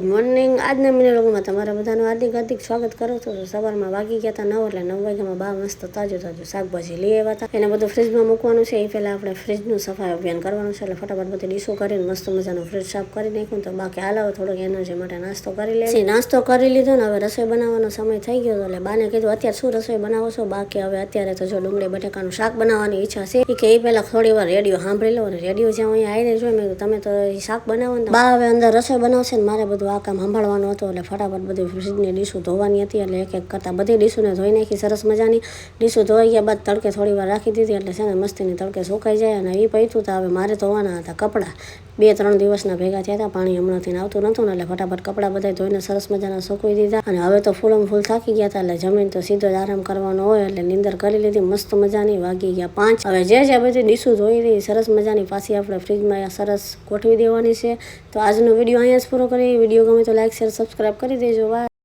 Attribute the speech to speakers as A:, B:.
A: Morning આજના મિનિટોમાં તમારા બધાનું હાર્દિક સ્વાગત કરું છું. સવારમાં વાગી ગયા હતા 9 એટલે 9 વાગ્યામાં બા મસ્ત તાજું શાકભાજી લઈ આવ્યા હતા. એને બધું ફ્રીજમાં મૂકવાનું છે. એ પહેલાં આપણે ફ્રીજનું સફાઈ અભિયાન કરવાનું છે. એટલે ફટાફટ બધી ડીશો કરીને મસ્ત મજાનું ફ્રીજ સાફ કરી નાખ્યું. તો બાકી હાલાવો થોડોક એનર્જી માટે નાસ્તો કરી લે. નાસ્તો કરી લીધો ને હવે રસોઈ બનાવવાનો સમય થઈ ગયો. એટલે બાને કીધું અત્યારે શું રસોઈ બનાવો છો? બાકી હવે અત્યારે તો જો ડુંગળી બટાકાનું શાક બનાવવાની ઈચ્છા છે. કે એ પહેલાં થોડી વાર રેડિયો સાંભળી લો. અને રેડિયો જ્યાં અહીંયા આવીને જોઈ મેં તમે તો શાક બનાવો ને બા હવે અંદર રસોઈ બનાવશે ને મારે બધું આ કામ સંભાળવાનું હતું. એટલે ફટાફટ બધી ફ્રીજની ડીશો ધોવાની હતી. એટલે એક એક કરતાં બધી ડીશોને ધોઈ નાખી. સરસ મજાની ડીશો ધોઈ ગયા બાદ તડકે થોડી વાર રાખી દીધી. એટલે છે ને મસ્તીની તડકે સુકાઈ જાય. અને એ પૈતું તો હવે મારે ધોવાના હતા કપડાં. 2-3 દિવસના ભેગા થયા હતા. પાણી હમણાંથી આવતું નહોતું ને એટલે ફટાફટ કપડાં બધા ધોઈને સરસ મજાના સુકવી દીધા. અને હવે તો ફૂલમ થાકી ગયા હતા. એટલે જમીન તો સીધો જ આરામ કરવાનો હોય. એટલે નીંદર કરી લીધી મસ્ત મજાની. વાગી ગયા 5. હવે જે બધી ડીશો ધોઈ રહી સરસ મજાની પાછી આપણે ફ્રીજમાં સરસ ગોઠવી દેવાની છે. તો આજનો વિડીયો અહીંયા જ પૂરો કરી. વિડીયો ગમે તો લાઈક શેર સબસ્ક્રાઈબ કરી દેજો. બાય.